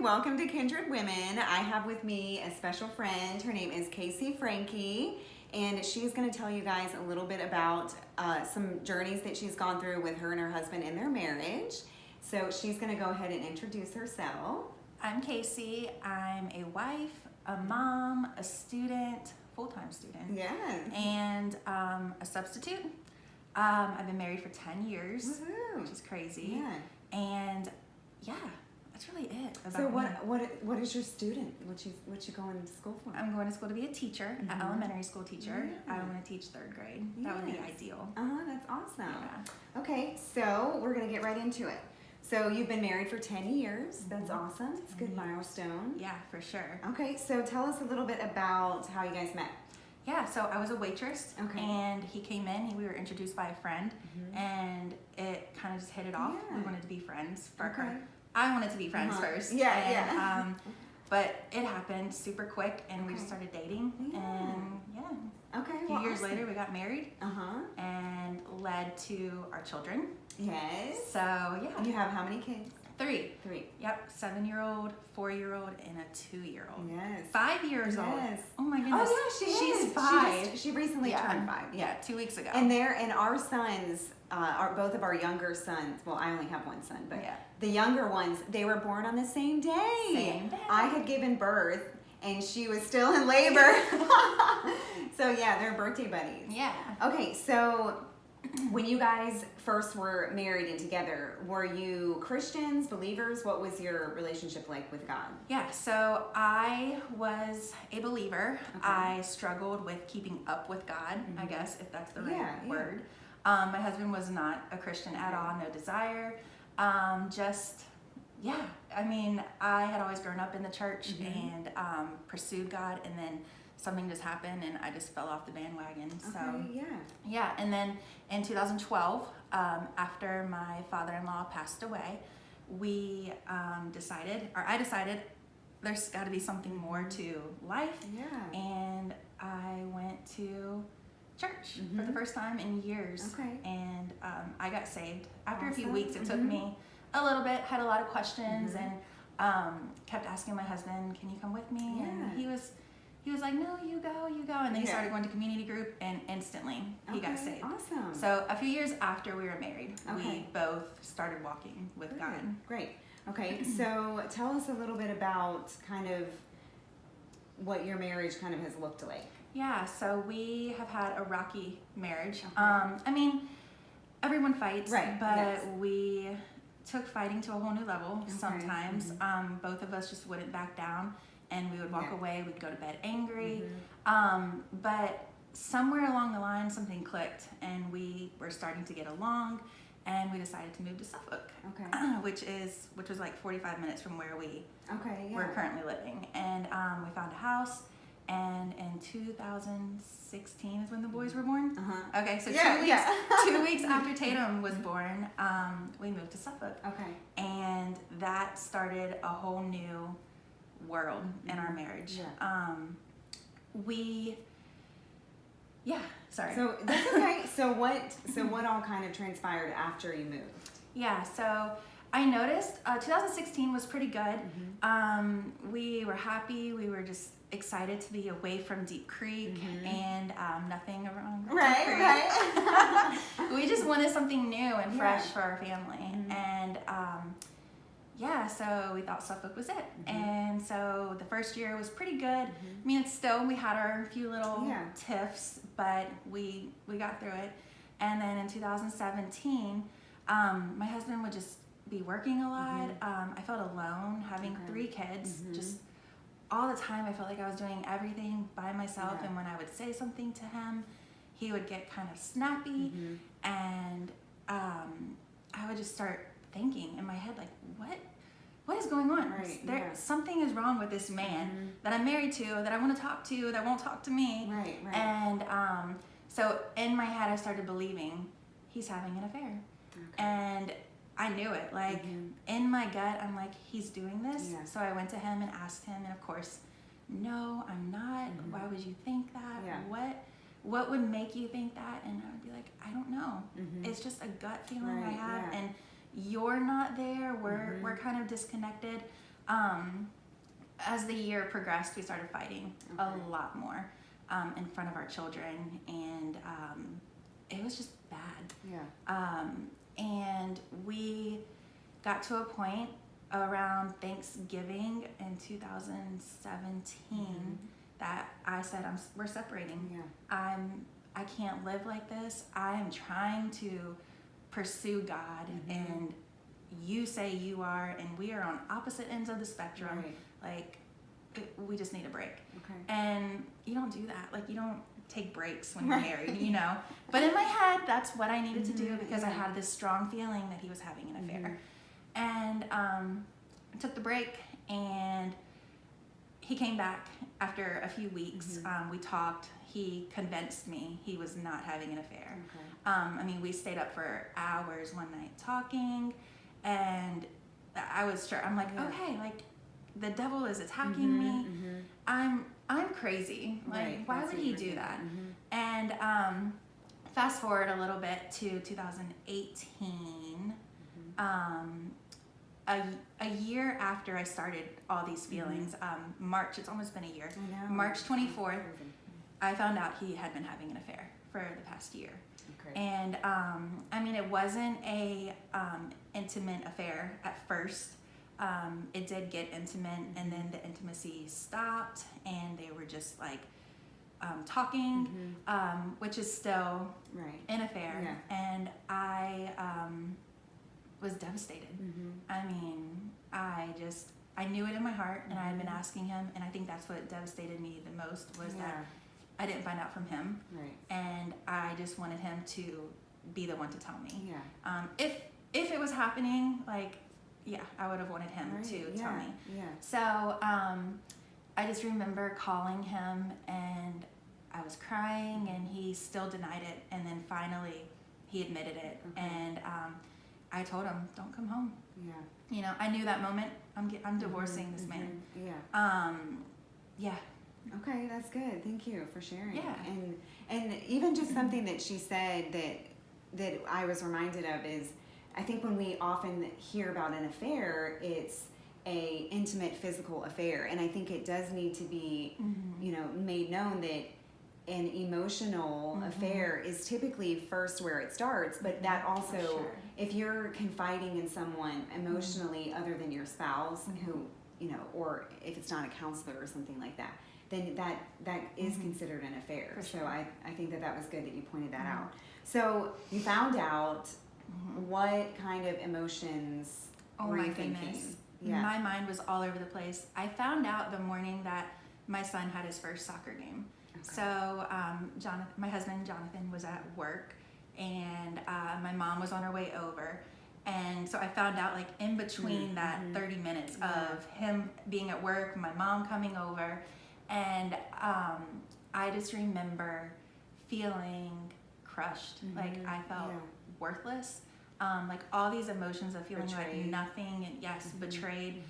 welcome to Kindred Women. I have with me a special friend. Her name is Casey Franke, and she's going to tell you guys a little bit about some journeys that she's gone through with her and her husband in their marriage. So she's going to go ahead and introduce herself. I'm Casey. I'm a wife, a mom, a student, full-time student, Yes. and a substitute. I've been married for 10 years, Woohoo. which is crazy. Yeah. And yeah, that's really it about So me. what is your student? What you going to school for? I'm going to school to be a teacher, an elementary school teacher. Yeah. I want to teach 3rd grade. That would be Yes. ideal. That's awesome. Yeah. Okay, so we're going to get right into it. So you've been married for 10 years. That's awesome. It's a good milestone. Yeah, for sure. Okay, so tell us a little bit about how you guys met. Yeah, so I was a waitress, Okay. and he came in. We were introduced by a friend, and it kind of just hit it off. Yeah. We wanted to be friends. Okay. I wanted to be friends first. Yeah, and, yeah. But it happened super quick, and we Okay. just started dating. Yeah. And yeah, Okay, a few years later, we got married, and led to our children. Yes. So yeah, You have how many kids? 3. 3. Yep, 7-year-old, 4-year-old, and a 2-year-old. Yes. 5 years old. Yes. Oh my goodness. Oh yeah, She's is. 5. She recently turned 5. Yeah, 2 weeks ago. And our sons, both of our younger sons. Well, I only have one son, but Yeah. the younger ones, they were born on the same day. Same day. I had given birth, and she was still in labor. So yeah, they're birthday buddies. Yeah. Okay, so when you guys first were married and together, were you Christians, believers? What was your relationship like with God? Yeah, so I was a believer. Okay. I struggled with keeping up with God, I guess, if that's the right Yeah. word. My husband was not a Christian at all, no desire. I mean, I had always grown up in the church and pursued God, and then something just happened and I just fell off the bandwagon. So Okay, yeah, and then in 2012, after my father-in-law passed away, I decided there's got to be something more to life, yeah. and I went to church for the first time in years. Okay. And I got saved. After a few Awesome. weeks, it took me a little bit, had a lot of questions, and kept asking my husband, can you come with me? Yeah. And he was like, no, you go. And then he Yeah. started going to community group, and instantly he got saved. Awesome. So a few years after we were married, Okay. we both started walking with God. Great. Okay, so tell us a little bit about kind of what your marriage kind of has looked like. Yeah, so we have had a rocky marriage. Okay. I mean, everyone fights, Right, but yes. we took fighting to a whole new level Okay, sometimes. Both of us just wouldn't back down, and we would walk Yeah. away, we'd go to bed angry. But somewhere along the line, something clicked, and we were starting to get along, and we decided to move to Suffolk, Okay. which was like 45 minutes from where we Okay, yeah. we're currently living. And we found a house, and in 2016 is when the boys were born. Okay, so Yeah, 2 weeks, yeah. 2 weeks after Tatum was born, we moved to Suffolk. Okay. And that started a whole new world in our marriage. Yeah. Sorry. So that's okay. So what all kind of transpired after you moved? Yeah, so I noticed 2016 was pretty good. We were happy. We were just excited to be away from Deep Creek, and nothing wrong with Deep Creek. Right. We just wanted something new and fresh Yeah. for our family. And so we thought Suffolk was it. And so the first year was pretty good. I mean, we had our few little tiffs, but we got through it. And then in 2017, my husband would just be working a lot. I felt alone having 3 kids. Just all the time I felt like I was doing everything by myself. And when I would say something to him, he would get kind of snappy. And I would just start thinking in my head, like, what is going on? Right, Something is wrong with this man that I'm married to, that I want to talk to, that won't talk to me. Right. And so in my head, I started believing he's having an affair. Okay. And I knew it. Like, in my gut, I'm like, he's doing this. Yeah. So I went to him and asked him, and of course, no, I'm not. Why would you think that? Yeah. What would make you think that? And I would be like, I don't know. It's just a gut feeling I have. yeah. And you're not there. We're kind of disconnected. as the year progressed, we started fighting a lot more in front of our children, and it was just bad. Yeah. And we got to a point around Thanksgiving in 2017 that I said, we're separating. Yeah. I can't live like this. I am trying to pursue God, and you say you are, and we are on opposite ends of the spectrum. Right. Like, we just need a break. Okay. And you don't do that. Like, you don't take breaks when you're married, you know. But in my head, that's what I needed to do, because I had this strong feeling that he was having an affair. And I took the break, and he came back after a few weeks. We talked. He convinced me he was not having an affair. Okay. I mean, we stayed up for hours one night talking, and I was sure. I'm like, okay, like, the devil is attacking me. I'm crazy. Like, why would he do that? And fast forward a little bit to 2018. A year after I started all these feelings, March, it's almost been a year. I know. March 24th, I found out he had been having an affair for the past year. Okay. And I mean, it wasn't a intimate affair at first. It did get intimate, and then the intimacy stopped, and they were just like talking, which is still an affair. Yeah. And I was devastated. I mean, I knew it in my heart, and I had been asking him, and I think that's what devastated me the most, was that I didn't find out from him. Right. And I just wanted him to be the one to tell me. Yeah. If it was happening, like, yeah, I would have wanted him to tell me. Yeah. So I just remember calling him, and I was crying, and he still denied it. And then finally, he admitted it. Okay. And I told him, "Don't come home." Yeah. You know, I knew that moment. I'm divorcing this man. Yeah. Yeah. Okay, that's good. Thank you for sharing. Yeah. And even just something that she said that I was reminded of is, I think when we often hear about an affair, it's a intimate physical affair, and I think it does need to be, you know, made known that an emotional affair is typically first where it starts, but that also, if you're confiding in someone emotionally other than your spouse, who, you know, or if it's not a counselor or something like that, then that is considered an affair. So I think that was good that you pointed that out. So you found out, what kind of emotions were you thinking? Goodness. Yeah. My mind was all over the place. I found out the morning that my son had his first soccer game. Okay. So Jonathan, my husband Jonathan, was at work, and my mom was on her way over. And so I found out, like, in between that 30 minutes of him being at work, my mom coming over, and I just remember feeling crushed. Like, I felt worthless. Like, all these emotions of feeling Betrayed. like nothing, and betrayed.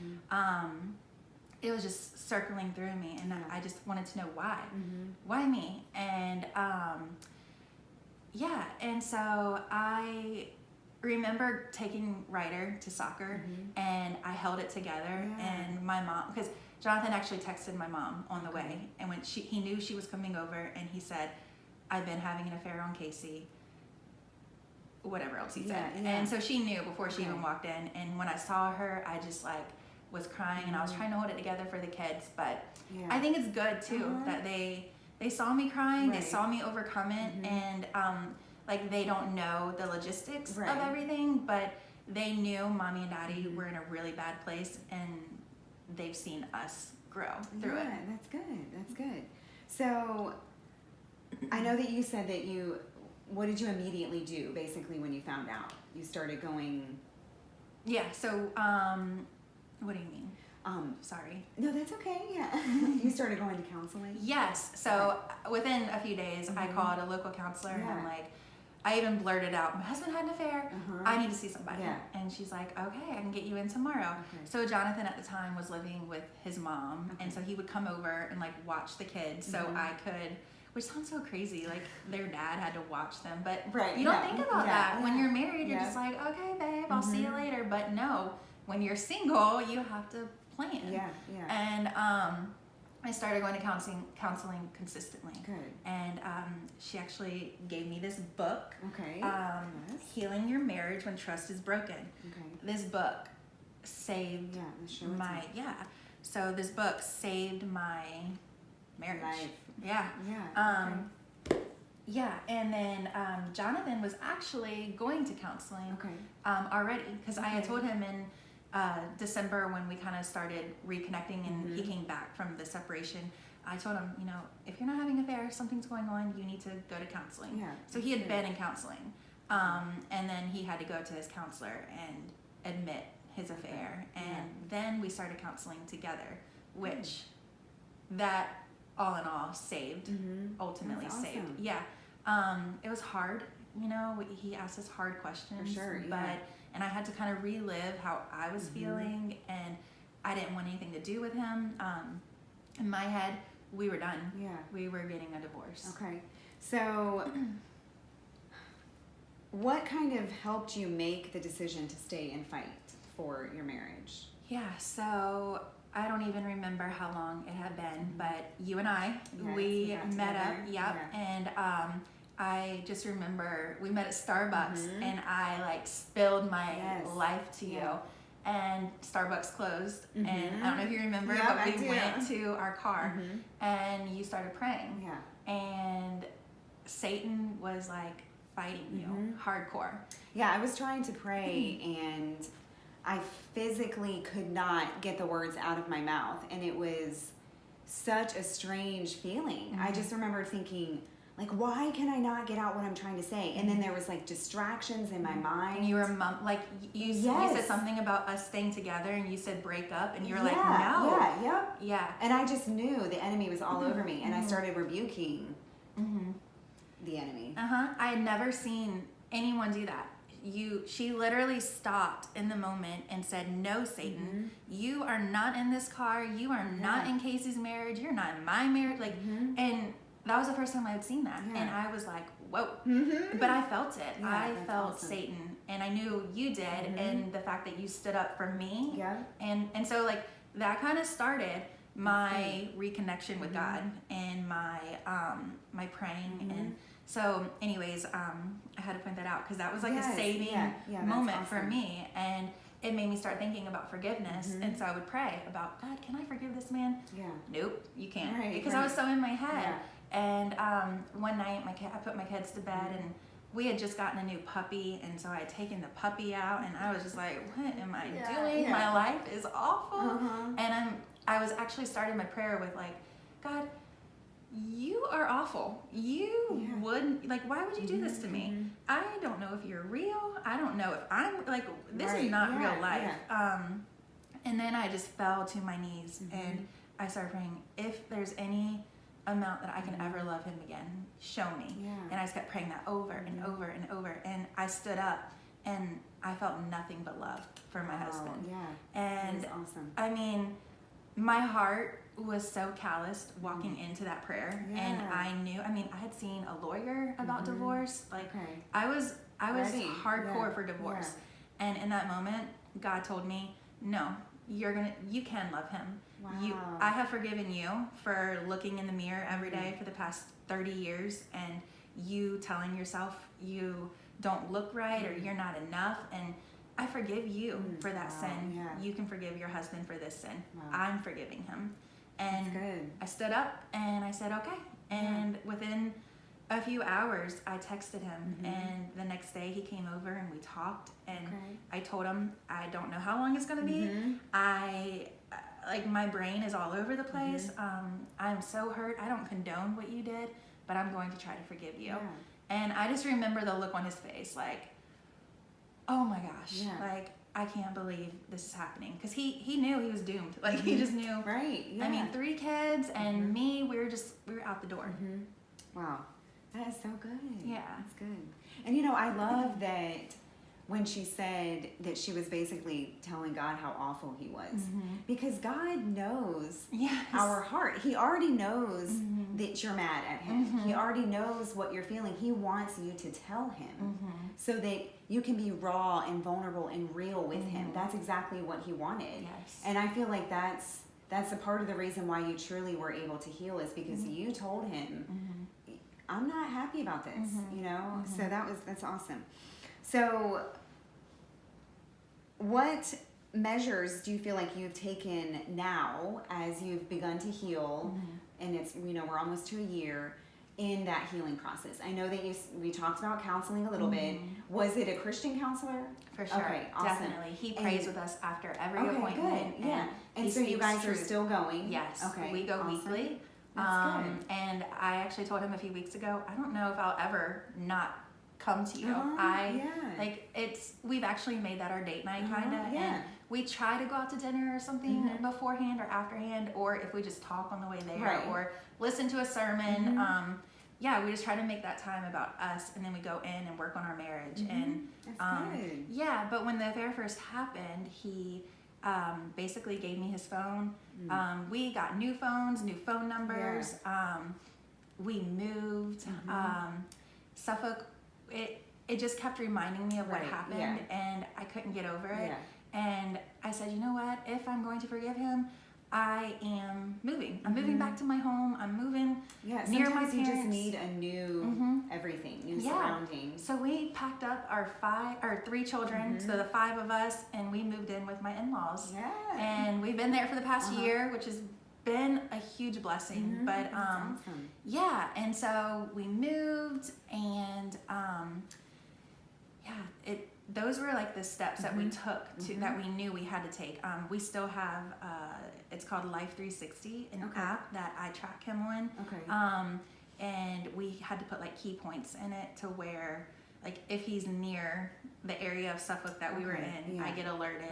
It was just circling through me, and I just wanted to know why. Why me? And and so I remember taking Ryder to soccer, and I held it together, and my mom, because Jonathan actually texted my mom on the way, and when he knew she was coming over, and he said, "I've been having an affair on Casey," whatever else he said. And so she knew before she even walked in, and when I saw her, I just like was crying, and I was trying to hold it together for the kids. But I think it's good too that they saw me crying, they saw me overcome it, and like, they don't know the logistics of everything, but they knew Mommy and Daddy were in a really bad place, and they've seen us grow through it. Yeah, that's good. That's good. So I know that you said that what did you immediately do, basically, when you found out? You started going... Yeah, so, what do you mean? Sorry. No, that's okay, yeah. You started going to counseling? Yes, so within a few days, I called a local counselor, and I'm like, I even blurted out, "My husband had an affair, I need to see somebody." And she's like, "Okay, I can get you in tomorrow." So Jonathan at the time was living with his mom, and so he would come over and like watch the kids, so I could, which sounds so crazy, like their dad had to watch them, but you don't think about that. When you're married, you're just like, "Okay, babe, I'll see you later." But no, when you're single, you have to plan. Yeah, yeah. And I started going to counseling consistently. Good. And she actually gave me this book. Okay. Yes. Healing Your Marriage When Trust is Broken. Okay. This book saved my So this book saved my marriage. Life. Yeah. Yeah. Yeah, and then Jonathan was actually going to counseling already, because I had told him in December, when we kind of started reconnecting and he came back from the separation, I told him, if you're not having an affair, something's going on, you need to go to counseling. Yeah, so he had been in counseling, and then he had to go to his counselor and admit his affair, and then we started counseling together, which that all in all saved, ultimately That's awesome. saved. Yeah. It was hard, he asked us hard questions, For sure, and I had to kind of relive how I was feeling, and I didn't want anything to do with him. In my head, we were done. Yeah. We were getting a divorce. Okay. So what kind of helped you make the decision to stay and fight for your marriage? Yeah, so I don't even remember how long it had been, but you and I, we met up, and I just remember we met at Starbucks, and I spilled my life to you, and Starbucks closed, and I don't know if you remember, but we went to our car, and you started praying, and Satan was fighting you hardcore. Yeah, I was trying to pray, and I physically could not get the words out of my mouth, and it was such a strange feeling. I just remember thinking, why can I not get out what I'm trying to say? And then there was distractions in my mind. And you were you said something about us staying together, and you said break up, and you were no. Yeah. And I just knew the enemy was all over me, and I started rebuking the enemy. I had never seen anyone do that. She literally stopped in the moment and said, no, Satan, you are not in this car. You are not in Casey's marriage. You're not in my marriage. And that was the first time I had seen that. And I was like, whoa. But I felt it. I felt awesome. Satan. And I knew you did. And the fact that you stood up for me. Yeah. And so that kind of started my reconnection with God and my my praying. And so anyways, I had to point that out, because that was a saving moment for me, and it made me start thinking about forgiveness. And so I would pray about, God, can I forgive this man? Nope, you can't, because I was so in my head. And one night I put my kids to bed, and we had just gotten a new puppy, and so I had taken the puppy out, and I was just like, what am I doing? My life is awful. And I was actually starting my prayer with God, you are awful. You wouldn't, why would you do this to me? I don't know if you're real. I don't know if I'm, this is not real life. And then I just fell to my knees, and I started praying, if there's any amount that I can ever love him again, show me. And I just kept praying that over and over and over. And I stood up, and I felt nothing but love for my husband. And that was awesome. I mean, my heart was so calloused walking into that prayer, and I knew, I had seen a lawyer about divorce. I was Ready. hardcore for divorce. And in that moment, God told me, no, you can love him. Wow. I have forgiven you for looking in the mirror every day for the past 30 years, and you telling yourself you don't look right or you're not enough, and I forgive you for that sin. You can forgive your husband for this sin. I'm forgiving him. And I stood up and I said, okay. And within a few hours, I texted him. And the next day he came over and we talked. And I told him, I don't know how long it's going to be. My brain is all over the place. I'm so hurt. I don't condone what you did, but I'm going to try to forgive you. And I just remember the look on his face, oh my gosh, I can't believe this is happening, because he knew he was doomed. He just knew. I mean, 3 kids and me, we were out the door. Wow, that is so good. Yeah, that's good. And I love that when she said that she was basically telling God how awful he was. Because God knows our heart. He already knows that you're mad at him. He already knows what you're feeling. He wants you to tell him so that you can be raw and vulnerable and real with him. That's exactly what he wanted. Yes. And I feel like that's a part of the reason why you truly were able to heal, is because you told him, I'm not happy about this, you know? So that's awesome. So what measures do you feel like you've taken now as you've begun to heal, and it's, you know, we're almost to a year in that healing process? I know that we talked about counseling a little bit. Was it a Christian counselor? For sure. Okay, awesome. Definitely. He prays with us after every appointment. Good. Yeah. And so you guys are still going? Yes. Okay. We go weekly. That's good. And I actually told him a few weeks ago, I don't know if I'll ever not come to you. We've actually made that our date night kind of, and we try to go out to dinner or something beforehand or afterhand, or if we just talk on the way there, or listen to a sermon. We just try to make that time about us, and then we go in and work on our marriage. And that's good. But when the affair first happened, he basically gave me his phone. We got new phones, new phone numbers. We moved. Suffolk, it just kept reminding me of what happened, and I couldn't get over it. And I said, you know what? If I'm going to forgive him, I am moving. I'm moving back to my home. I'm moving near my parents. You just need a new everything, new surroundings. So we packed up our 3 children, so the 5 of us, and we moved in with my in-laws. And we've been there for the past year, which has been a huge blessing. But awesome. And so we moved, and those were like the steps that we took to that we knew we had to take. We still have it's called Life 360, an app that I track him on. And we had to put like key points in it to where, like, if he's near the area of Suffolk that we were in, I get alerted.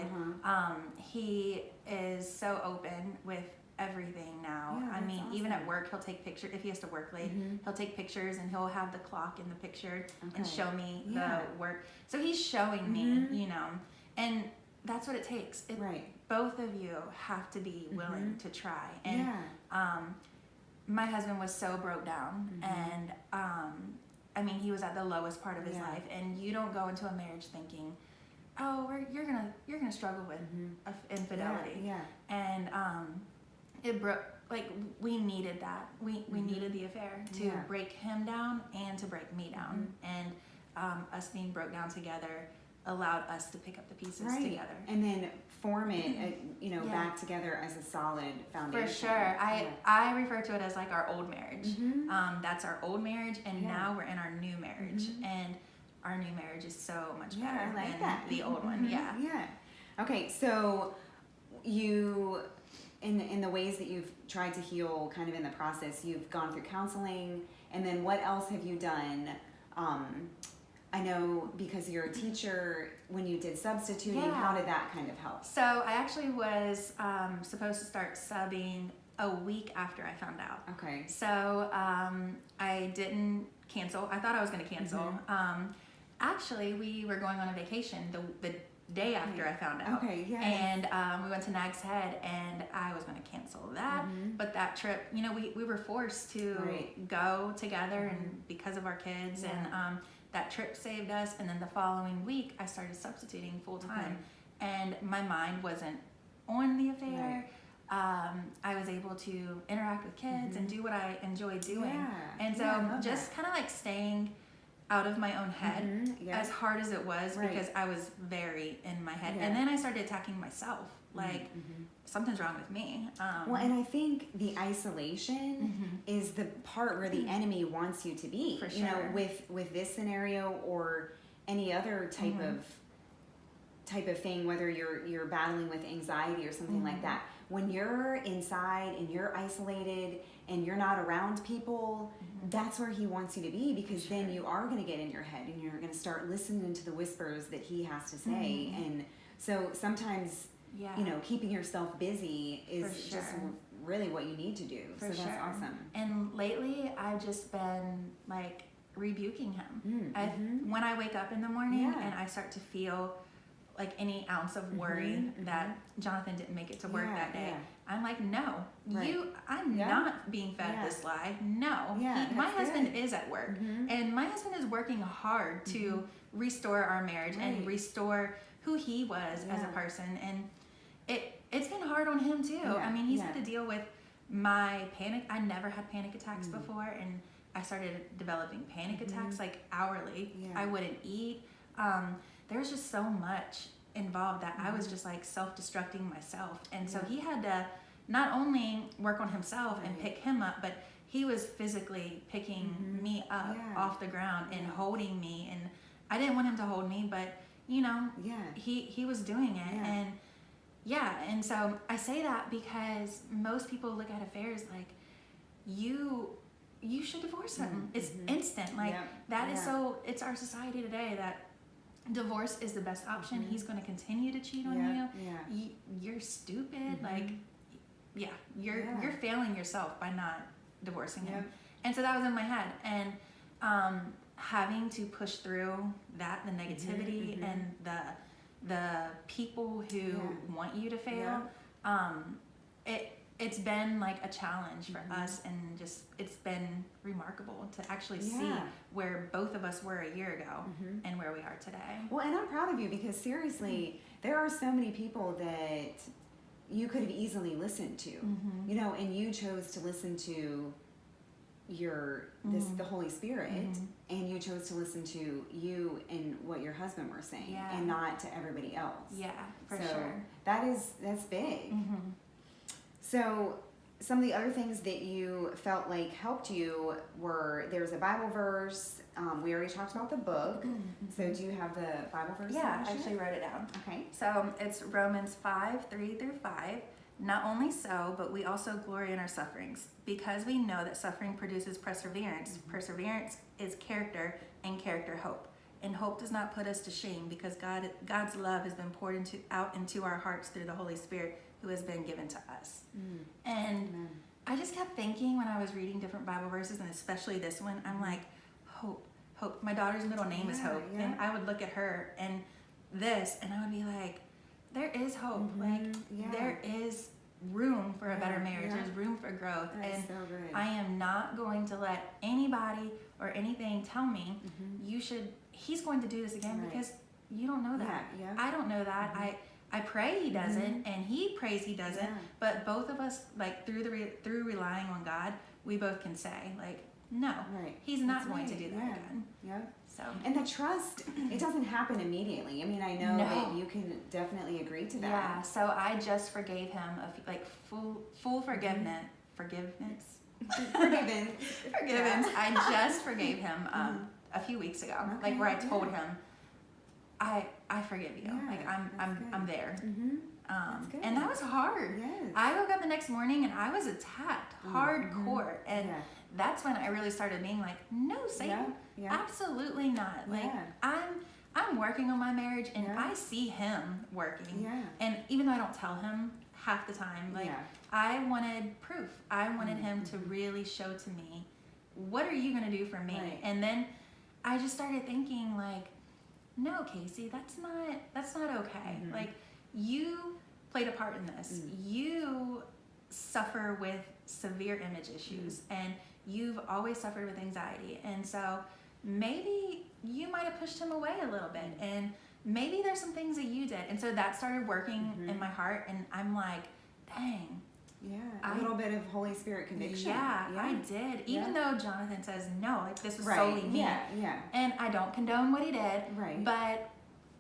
He is so open with everything now. I mean, even at work, he'll take pictures. If he has to work late, he'll take pictures, and he'll have the clock in the picture and show me the work. So he's showing me, you know, and that's what it takes. Both of you have to be willing to try. And my husband was so broke down, and I mean, he was at the lowest part of his life, and you don't go into a marriage thinking, oh, you're gonna struggle with infidelity. And it broke. Like, we needed that. We needed the affair to break him down and to break me down. And us being broke down together allowed us to pick up the pieces together. And then form it, back together as a solid foundation. For sure. I refer to it as like our old marriage. That's our old marriage, and now we're in our new marriage. And our new marriage is so much better than the old one. Okay, so you... In the ways that you've tried to heal kind of in the process, you've gone through counseling, and then what else have you done? I know because you're a teacher, when you did substituting, how did that kind of help? So I actually was supposed to start subbing a week after I found out. Okay. So I didn't cancel. I thought I was going to cancel. Actually, we were going on a vacation the day after I found out. And we went to Nag's Head, and I was going to cancel that. But that trip, we were forced to go together, and because of our kids, and that trip saved us. And then the following week, I started substituting full time, and my mind wasn't on the affair. I was able to interact with kids and do what I enjoy doing. And so just kind of like staying out of my own head, as hard as it was, because I was very in my head. And then I started attacking myself, like something's wrong with me. Well, and I think the isolation is the part where the enemy wants you to be. For sure. With this scenario or any other type of thing, whether you're battling with anxiety or something like that. When you're inside and you're isolated and you're not around people, that's where he wants you to be, because then you are going to get in your head and you're going to start listening to the whispers that he has to say. And so sometimes, keeping yourself busy is just really what you need to do. So that's awesome. And lately, I've just been like rebuking him. When I wake up in the morning and I start to feel like any ounce of worry that Jonathan didn't make it to work that day, I'm like, no, I'm not being fed this lie. No, my husband is at work, and my husband is working hard to restore our marriage and restore who he was as a person. And it's been hard on him too. I mean, he's had to deal with my panic. I never had panic attacks before, and I started developing panic attacks like hourly. I wouldn't eat. There was just so much involved that I was just like self-destructing myself. And so he had to not only work on himself and pick him up, but he was physically picking me up off the ground and holding me. And I didn't want him to hold me, but you know, he was doing it. And and so I say that because most people look at affairs like, you should divorce him. It's instant. Like that is so, it's our society today that divorce is the best option. He's going to continue to cheat on you. You're stupid. Like, you're failing yourself by not divorcing him. And so that was in my head. And having to push through that, the negativity and the people who want you to fail, it's been like a challenge for us, and just it's been remarkable to actually see where both of us were a year ago and where we are today. Well, and I'm proud of you because seriously, there are so many people that you could have easily listened to, you know, and you chose to listen to the Holy Spirit, and you chose to listen to you and what your husband were saying, and not to everybody else. Yeah, for so sure. That's big. So some of the other things that you felt like helped you were, there's a Bible verse. We already talked about the book. So do you have the Bible verse? Yeah, I actually wrote it down. Okay. So it's Romans 5:3-5. Not only so, but we also glory in our sufferings, because we know that suffering produces perseverance. Perseverance is character, and character hope. And hope does not put us to shame, because God's love has been poured out into our hearts through the Holy Spirit who has been given to us. And I just kept thinking when I was reading different Bible verses, and especially this one, I'm like, hope. My daughter's middle name is Hope. And I would look at her and this, and I would be like, there is hope. There is room for a better marriage. There's room for growth. That is so good. I am not going to let anybody or anything tell me he's going to do this again, because you don't know that. I don't know that. I pray he doesn't, and he prays he doesn't, but both of us, like through relying on God, we both can say like, no, he's not going to do that again. So, and the trust, it doesn't happen immediately. I mean, I know that you can definitely agree to that. Yeah, so I just forgave him full forgiveness. Forgiveness. I just forgave him a few weeks ago. Like where I told him, I forgive you. Like I'm there. And that was hard. I woke up the next morning and I was attacked hardcore. And that's when I really started being like, no, Satan, absolutely not. Like I'm working on my marriage, and I see him working. And even though I don't tell him half the time, like I wanted proof. I wanted him to really show to me, what are you going to do for me? And then I just started thinking like, no, Casey, that's not okay. Like, you played a part in this. You suffer with severe image issues, and you've always suffered with anxiety. And so maybe you might have pushed him away a little bit, and maybe there's some things that you did. And so that started working in my heart, and I'm like, dang. A little bit of Holy Spirit conviction. I did. Even though Jonathan says no, like this was solely me. And I don't condone what he did. But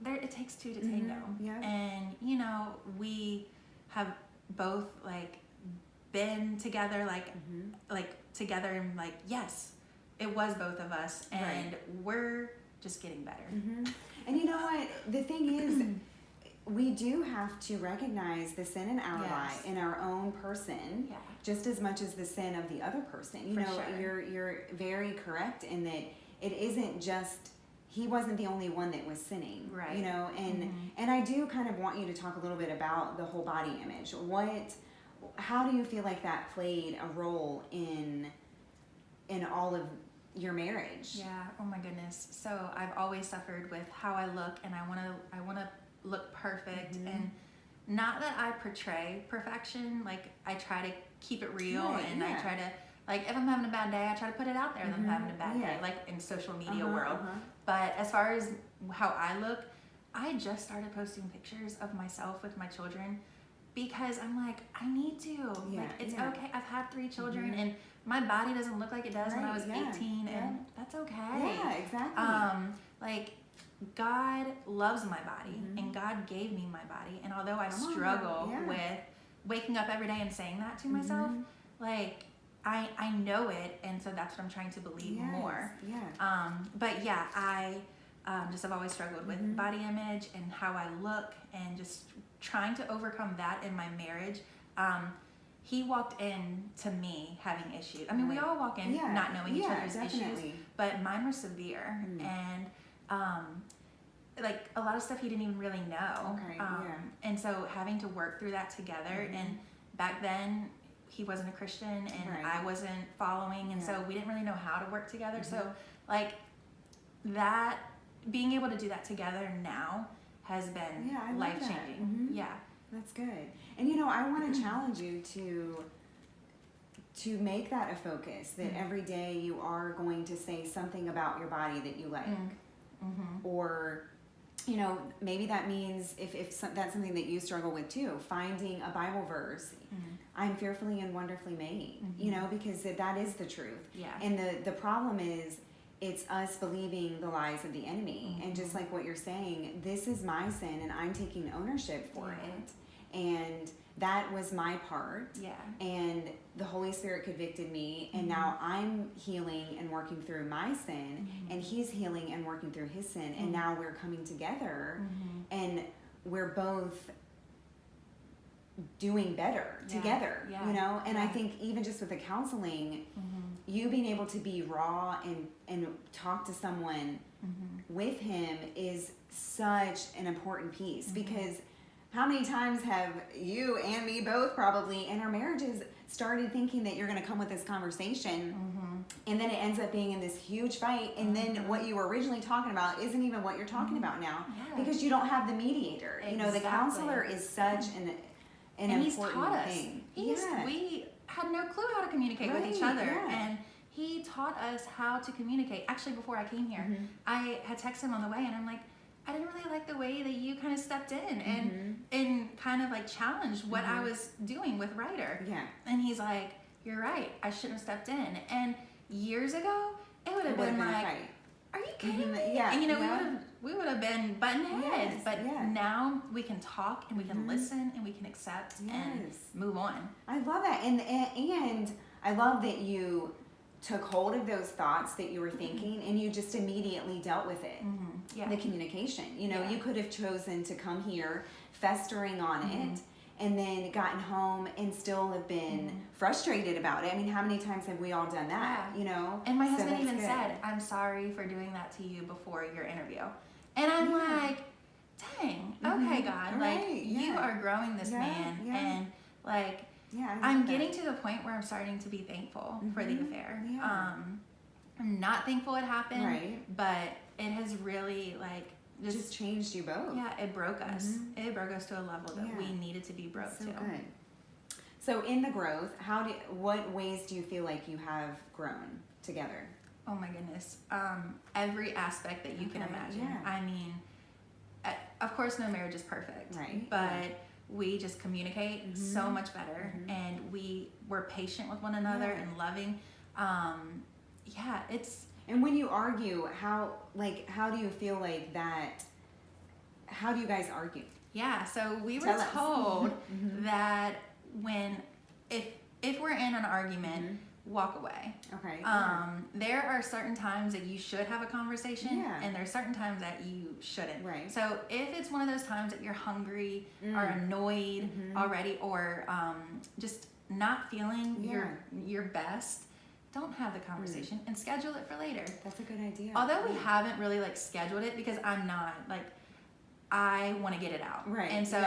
it takes two to tango. And you know, we have both like been together, like together, and like, yes, it was both of us, and we're just getting better. And you know what? The thing is, we do have to recognize the sin in our life, in our own person, just as much as the sin of the other person. You know, you're very correct in that it isn't just, he wasn't the only one that was sinning. You know, and I do kind of want you to talk a little bit about the whole body image. How do you feel like that played a role in all of your marriage? Yeah. Oh my goodness. So I've always suffered with how I look, and I want to look perfect, and not that I portray perfection. Like, I try to keep it real, and I try to, like, if I'm having a bad day, I try to put it out there that I'm having a bad day, like in social media world. But as far as how I look, I just started posting pictures of myself with my children because I'm like, I need to. Like, it's okay. I've had 3 children, and my body doesn't look like it does when I was 18, and that's okay. Yeah, exactly. Like, God loves my body, and God gave me my body. And although I struggle with waking up every day and saying that to myself, like, I know it, and so that's what I'm trying to believe more. Yeah. But yeah, I just have always struggled with body image and how I look, and just trying to overcome that in my marriage. He walked in to me having issues. I mean, we all walk in not knowing each other's issues, but mine were severe, and like a lot of stuff he didn't even really know. And so having to work through that together, and back then he wasn't a Christian, and I wasn't following, and so we didn't really know how to work together. So like that, being able to do that together now has been life-changing. Yeah. That's good. And you know, I want to challenge you to make that a focus, that every day you are going to say something about your body that you like. Or, you know, maybe that means if that's something that you struggle with too, finding a Bible verse. I'm fearfully and wonderfully made, you know, because that is the truth. And the problem is, it's us believing the lies of the enemy. And just like what you're saying, this is my sin and I'm taking ownership for it. And that was my part. And the Holy Spirit convicted me, and now I'm healing and working through my sin, and he's healing and working through his sin, and now we're coming together, and we're both doing better together, you know? And I think even just with the counseling, you being able to be raw and talk to someone with him is such an important piece, because how many times have you and me both probably in our marriages started thinking that you're going to come with this conversation, and then it ends up being in this huge fight, and then what you were originally talking about isn't even what you're talking about now, because you don't have the mediator. You know, the counselor is such an important he's taught thing. Us. We had no clue how to communicate with each other, and he taught us how to communicate. Actually, before I came here, I had texted him on the way, and I'm like, I didn't really like the way that you kind of stepped in and kind of like challenged what I was doing with Ryder. And he's like, you're right, I shouldn't have stepped in. And years ago, it would have been like, are you kidding me? And you know, we would have been butting heads. But now we can talk, and we can listen, and we can accept and move on. I love that. And I love that you took hold of those thoughts that you were thinking, and you just immediately dealt with it. The communication. You know, you could have chosen to come here festering on it, and then gotten home and still have been frustrated about it. I mean, how many times have we all done that? You know? And my husband even said, I'm sorry for doing that to you before your interview. And I'm like, dang, okay, God, like, you are growing this man, and like, I'm getting to the point where I'm starting to be thankful for the affair. I'm not thankful it happened, but it has really, like, just changed you both. It broke us. It broke us to a level that we needed to be broke to. Good. So in the growth, what ways do you feel like you have grown together? Oh my goodness. Every aspect that you can imagine. I mean, of course, no marriage is perfect, but we just communicate so much better, and we're patient with one another and loving. And when you argue, how do you feel like that? How do you guys argue? So we were told that if we're in an argument, walk away. There are certain times that you should have a conversation, and there are certain times that you shouldn't. So if it's one of those times that you're hungry or annoyed already, or just not feeling your best, don't have the conversation and schedule it for later. That's a good idea. Although we haven't really like scheduled it, because I'm not like, I want to get it out. And so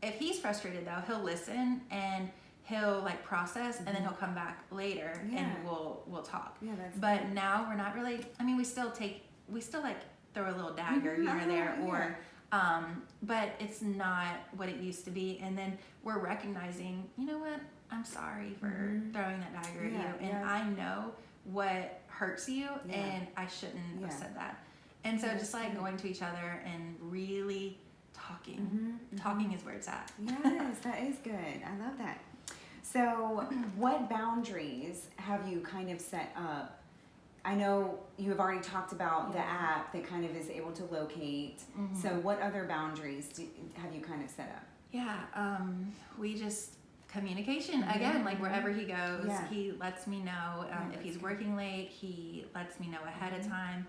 if he's frustrated though, he'll listen, and he'll like process and then he'll come back later and we'll talk. Yeah, that's but good. Now we're not really, I mean, we still like throw a little dagger here or there, or but it's not what it used to be. And then we're recognizing, you know what, I'm sorry for throwing that dagger at you, and I know what hurts you, and I shouldn't have said that. And so just like going to each other and really talking. Talking is where it's at. Yes, that is good. I love that. So what boundaries have you kind of set up? I know you have already talked about the app that kind of is able to locate. So what other boundaries have you kind of set up? Yeah, we just, communication again, like wherever he goes, he lets me know. If he's working late, he lets me know ahead of time.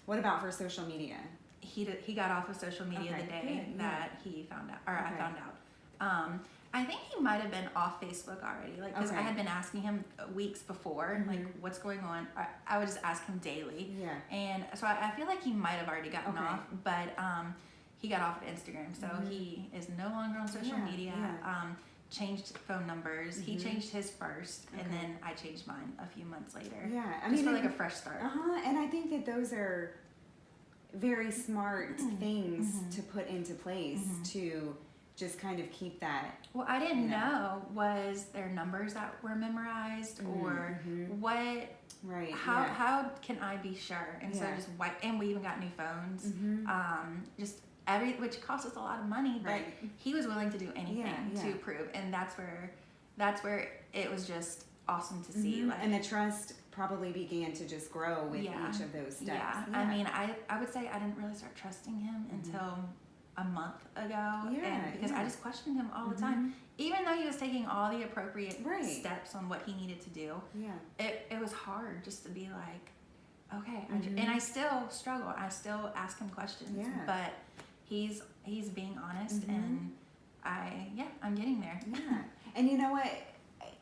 What about for social media? He got off of social media the day that he found out, or I found out. I think he might have been off Facebook already, like, because I had been asking him weeks before, like, what's going on. I would just ask him daily, and so I feel like he might have already gotten off, but he got off of Instagram, so he is no longer on social media. Changed phone numbers. He changed his first, and then I changed mine a few months later. Yeah, I just mean, for like a fresh start. And I think that those are very smart things to put into place to just kind of keep that. Well, I didn't know was there numbers that were memorized or what. Right. How can I be sure? And so just and we even got new phones. Just which cost us a lot of money, but he was willing to do anything to prove, and that's where it was just awesome to see. Like, and the trust probably began to just grow with each of those steps. I mean, I would say I didn't really start trusting him until a month ago, and because I just questioned him all the time, even though he was taking all the appropriate steps on what he needed to do. It was hard just to be like, okay, and I still struggle. I still ask him questions, but he's being honest, and I'm getting there. And you know what?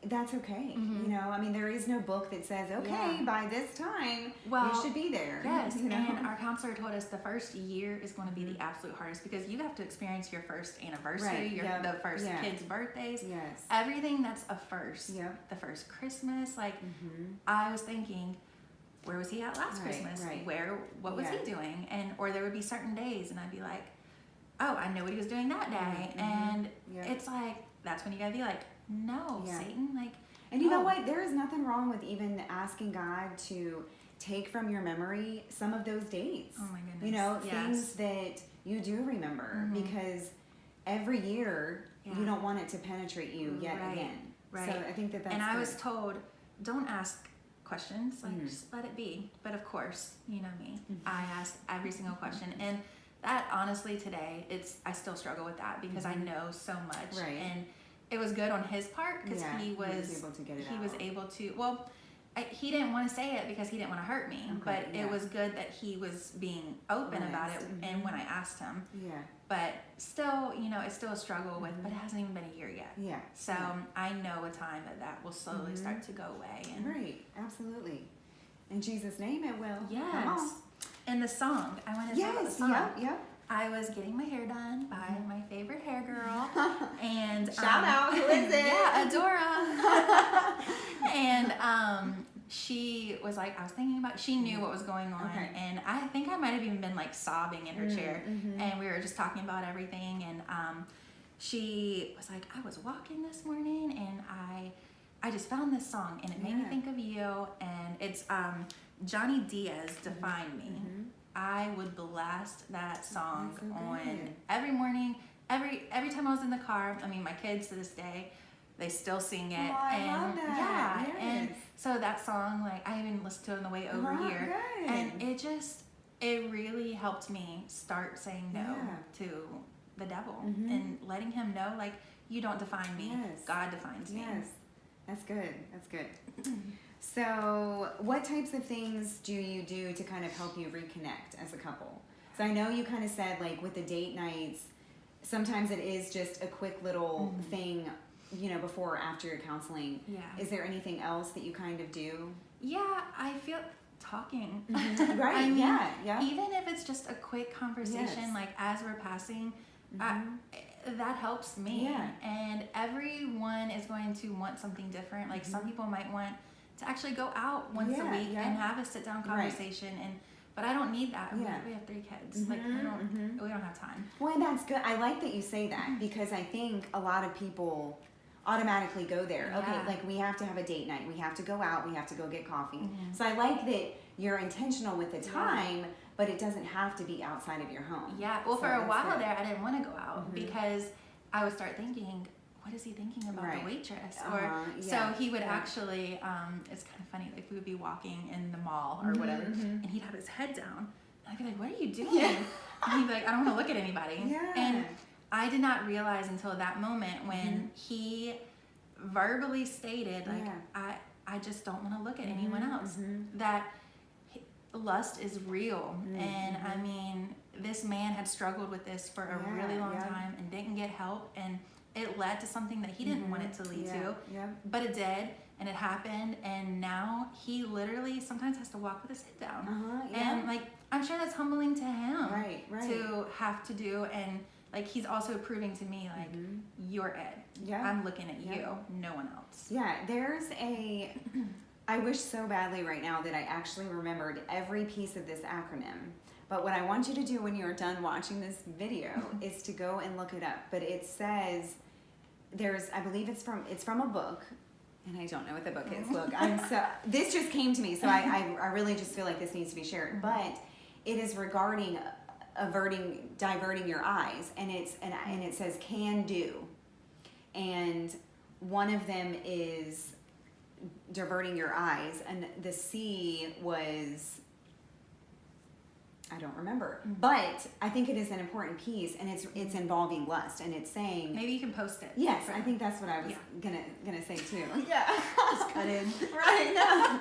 That's okay. You know, I mean, there is no book that says, okay, by this time, you should be there. Yes, you know? And our counselor told us the first year is going to be the absolute hardest, because you have to experience your first anniversary, the first kids' birthdays, everything that's a first, the first Christmas. Like, I was thinking, where was he at last Christmas? What was he doing? And or there would be certain days, and I'd be like, oh, I know what he was doing that day. And it's like, that's when you gotta be like, no, Satan, like. And you know what? There is nothing wrong with even asking God to take from your memory some of those dates. Oh my goodness. You know, things that you do remember, because every year you don't want it to penetrate you yet again. So I think that's And good. I was told, don't ask questions, like just let it be. But of course, you know me, I asked every single question, and that honestly today, I still struggle with that, because I know so much, and it was good on his part, because he was able to get it out. He was able to, well, he didn't want to say it because he didn't want to hurt me, but it was good that he was being open about it, and when I asked him, but still, you know, it's still a struggle with, but it hasn't even been a year yet. So I know a time that will slowly start to go away. And absolutely. In Jesus' name it will. Yes. Come on. And the song, I want to talk about the song. I was getting my hair done by my favorite hair girl, and shout out, who is it? Adora. And she was like, I was thinking about. She knew what was going on, and I think I might have even been like sobbing in her chair, and we were just talking about everything, and she was like, I was walking this morning, and I just found this song, and it made me think of you, and it's Johnny Diaz, Defying Me. I would blast that song on every morning, every time I was in the car. I mean, my kids to this day, they still sing it. I love that. And so that song, like, I even listened to it on the way over here, and it really helped me start saying no to the devil and letting him know, like, you don't define me. God defines me. That's good. That's good. So what types of things do you do to kind of help you reconnect as a couple? So I know you kind of said, like, with the date nights, sometimes it is just a quick little thing, you know, before or after your counseling. Is there anything else that you kind of do? I feel talking. I mean, even if it's just a quick conversation, like as we're passing, that helps me. Yeah. And everyone is going to want something different. Like some people might want to actually go out once a week and have a sit down conversation. But I don't need that. Yeah. We have 3 kids. Like we don't have time. Well, and that's good. I like that you say that because I think a lot of people automatically go there. Yeah. Okay, like we have to have a date night. We have to go out. We have to go get coffee. So I like that you're intentional with the time, but it doesn't have to be outside of your home. Yeah. Well, So for a that's while good. there, I didn't want to go out because I would start thinking, what is he thinking about the waitress? Or so he would actually, it's kind of funny, like we would be walking in the mall or whatever, and he'd have his head down. And I'd be like, what are you doing? And he'd be like, I don't want to look at anybody. Yeah. And I did not realize until that moment when he verbally stated, like, I just don't want to look at anyone else. That lust is real. And I mean, this man had struggled with this for a really long time and didn't get help. And it led to something that he didn't want it to lead to. But it did. And it happened. And now he literally sometimes has to walk with his head down. And like, I'm sure that's humbling to him to have to do. And like, he's also proving to me, like, you're it. I'm looking at you, no one else. Yeah, there's I wish so badly right now that I actually remembered every piece of this acronym. But what I want you to do when you're done watching this video is to go and look it up. But it says, I believe it's from a book. And I don't know what the book is. Look, this just came to me, so I really just feel like this needs to be shared. But it is regarding diverting your eyes, and it says can do, and one of them is diverting your eyes, and the C was, I don't remember, but I think it is an important piece, and it's involving lust, and it's saying maybe you can post it. Yes, I think that's what I was gonna say too. Just cut in. Right, no.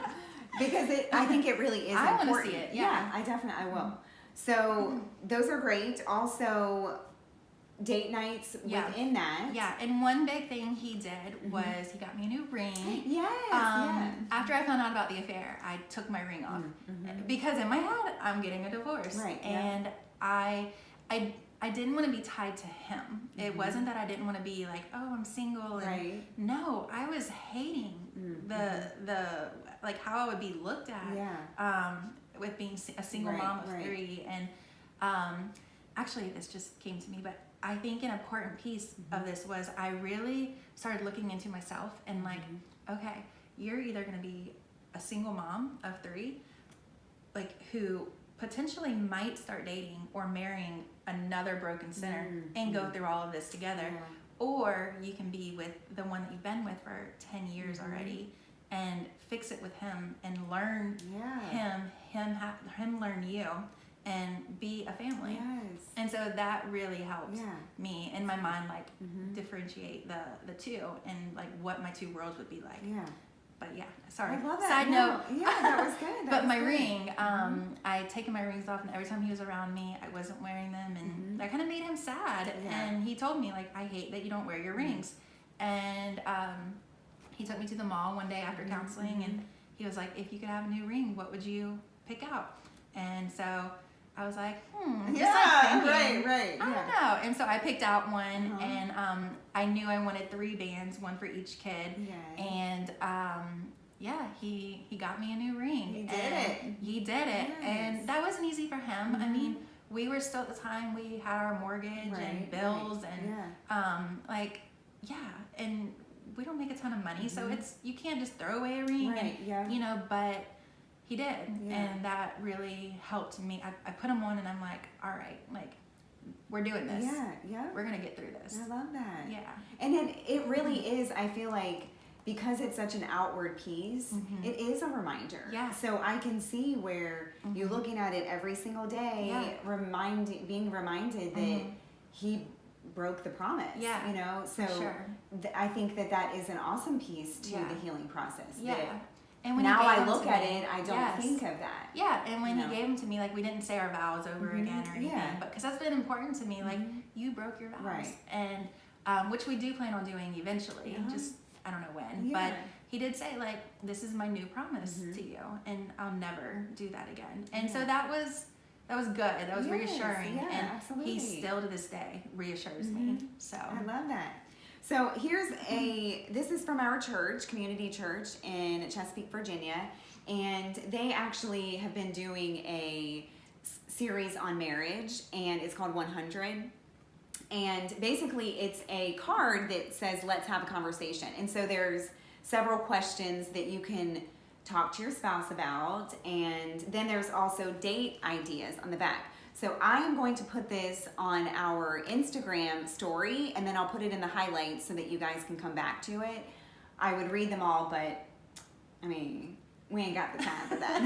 Because I think it really is important. I want to see it. Yeah, I will. So those are great. Also, date nights within that. Yeah, and one big thing he did was he got me a new ring. Yes. After I found out about the affair, I took my ring off because in my head I'm getting a divorce, right? And I didn't want to be tied to him. It wasn't that I didn't want to be like, oh, I'm single. And no, I was hating the like how I would be looked at. With being a single mom of 3, and actually this just came to me, but I think an important piece of this was I really started looking into myself and like, okay, you're either going to be a single mom of 3, like who potentially might start dating or marrying another broken sinner and go through all of this together, or you can be with the one that you've been with for 10 years already and fix it with him and learn him learn you and be a family. And so that really helped me in my mind, like differentiate the two and like what my 2 worlds would be like. But sorry. I love that. Side note. That was good. But my ring, I'd taken my rings off, and every time he was around me, I wasn't wearing them, and that kind of made him sad. And he told me, like, I hate that you don't wear your rings. And he took me to the mall one day after counseling, and he was like, if you could have a new ring, what would you pick out? And so I was like, right. I don't know. And so I picked out one, and I knew I wanted 3 bands, 1 for each kid. And he got me a new ring. He did it. And that wasn't easy for him. I mean, we were still at the time, we had our mortgage and bills and and we don't make a ton of money, so you can't just throw away a ring, but he did, and that really helped me. I put him on, and I'm like, all right, like, we're doing this. We're gonna get through this. I love that. And it really is, I feel like, because it's such an outward piece, it is a reminder. So I can see where you're looking at it every single day, being reminded that he broke the promise. So I think that is an awesome piece to the healing process. And when now I look at it, I don't think of that. And when he gave them to me, like, we didn't say our vows over again or anything, but because that's been important to me, like, you broke your vows, and which we do plan on doing eventually. Just I don't know when, but he did say, like, this is my new promise to you, and I'll never do that again. And so that was that was good. That was reassuring. Yeah, and absolutely. he still to this day reassures me. So I love that. So this is from our church, Community Church in Chesapeake, Virginia, and they actually have been doing a series on marriage, and it's called 100. And basically it's a card that says, let's have a conversation. And so there's several questions that you can talk to your spouse about, and then there's also date ideas on the back. So I am going to put this on our Instagram story, and then I'll put it in the highlights so that you guys can come back to it. I would read them all, but I mean, we ain't got the time for that.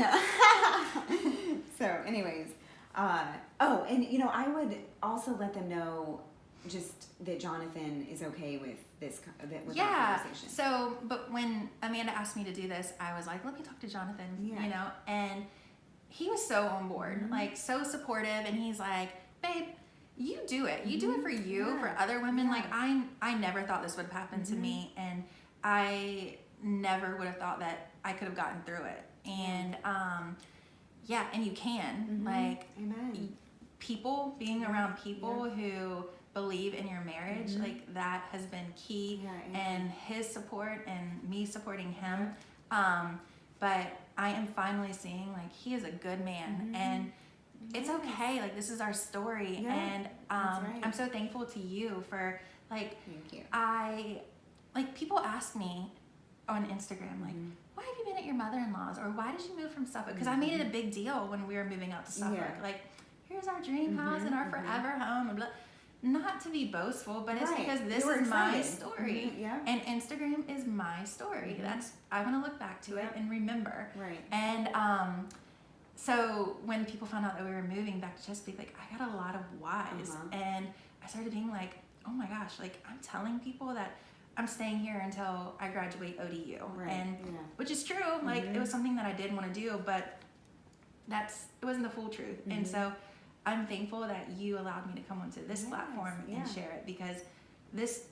No. So anyways, and you know, I would also let them know just that Jonathan is okay with this, with our conversation. So, but when Amanda asked me to do this, I was like, let me talk to Jonathan, you know, and he was so on board, like so supportive, and he's like, babe, you do it. You do it for you, for other women. Like I never thought this would have happened to me, and I never would have thought that I could have gotten through it. And and you can. Like, amen. People, being around people who believe in your marriage, like that has been key, and his support and me supporting him. But I am finally seeing, like, he is a good man, and it's okay. Like, this is our story, and I'm so thankful to you for, like, people ask me on Instagram, like, why have you been at your mother-in-law's, or why did you move from Suffolk? Because I made it a big deal when we were moving out to Suffolk. Like, here's our dream house and our forever home, and blah. Not to be boastful, but it's because this is my story, and Instagram is my story. I want to look back to it and remember. And so when people found out that we were moving back to Chesapeake, like, I got a lot of whys, and I started being like, oh my gosh, like, I'm telling people that I'm staying here until I graduate ODU, and which is true. Like, it was something that I did want to do, but it wasn't the full truth, and so I'm thankful that you allowed me to come onto this platform and share it, because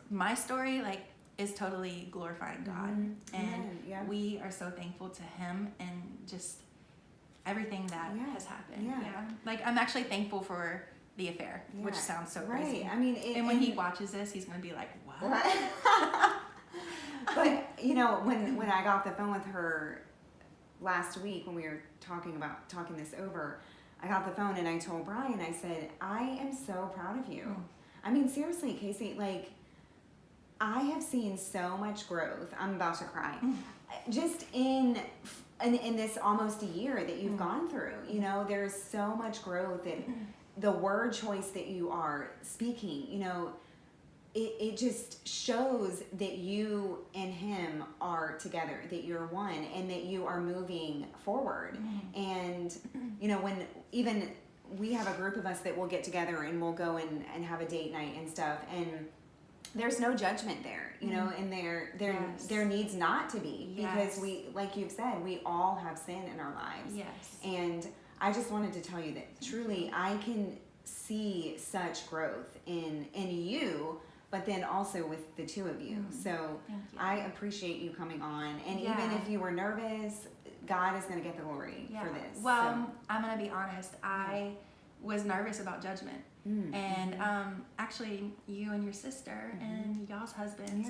my story, like, is totally glorifying God, and we are so thankful to Him and just everything that has happened. Like, I'm actually thankful for the affair, which sounds so crazy. I mean, and when he watches this, he's gonna be like, what? But you know, when I got off the phone with her last week, when we were talking this over, I got the phone and I told Brian, I said, I am so proud of you. I mean, seriously, Casey, like, I have seen so much growth. I'm about to cry. Just in this almost a year that you've gone through, you know, there's so much growth, and the word choice that you are speaking, you know, it just shows that you and him are together, that you're one, and that you are moving forward. And, you know, when even we have a group of us that will get together and we'll go and have a date night and stuff, and there's no judgment there, you know, and there needs not to be, because we, like you've said, we all have sin in our lives. And I just wanted to tell you that truly I can see such growth in you, but then also with the two of you. So I appreciate you coming on, and even if you were nervous, God is going to get the glory for this. Well, I'm going to be honest. I was nervous about judgment. And actually, you and your sister and y'all's husbands,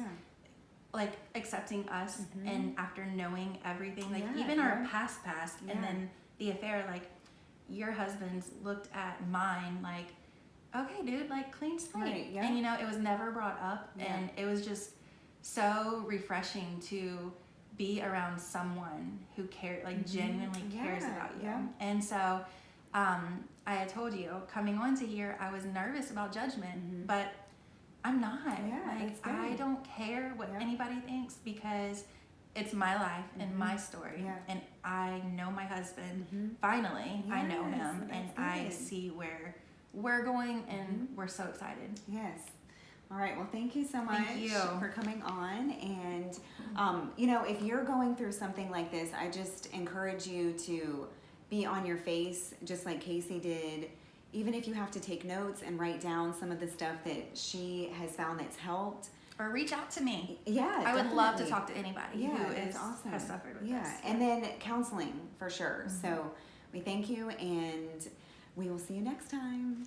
like, accepting us, and after knowing everything, like, even our past, and then the affair, like, your husbands looked at mine like, okay, dude, like, clean slate. And, you know, it was never brought up, and it was just so refreshing to be around someone who genuinely cares about you. And so I had told you, coming on to here, I was nervous about judgment, but I'm not. I don't care what anybody thinks, because it's my life and my story, and I know my husband. Finally, I know him, and I see where we're going, and we're so excited. All right. Well, thank you so much for coming on. And, you know, if you're going through something like this, I just encourage you to be on your face, just like Casey did. Even if you have to take notes and write down some of the stuff that she has found that's helped. Or reach out to me. I would love to talk to anybody who awesome. has suffered with this. And then counseling, for sure. So we thank you, and We will see you next time.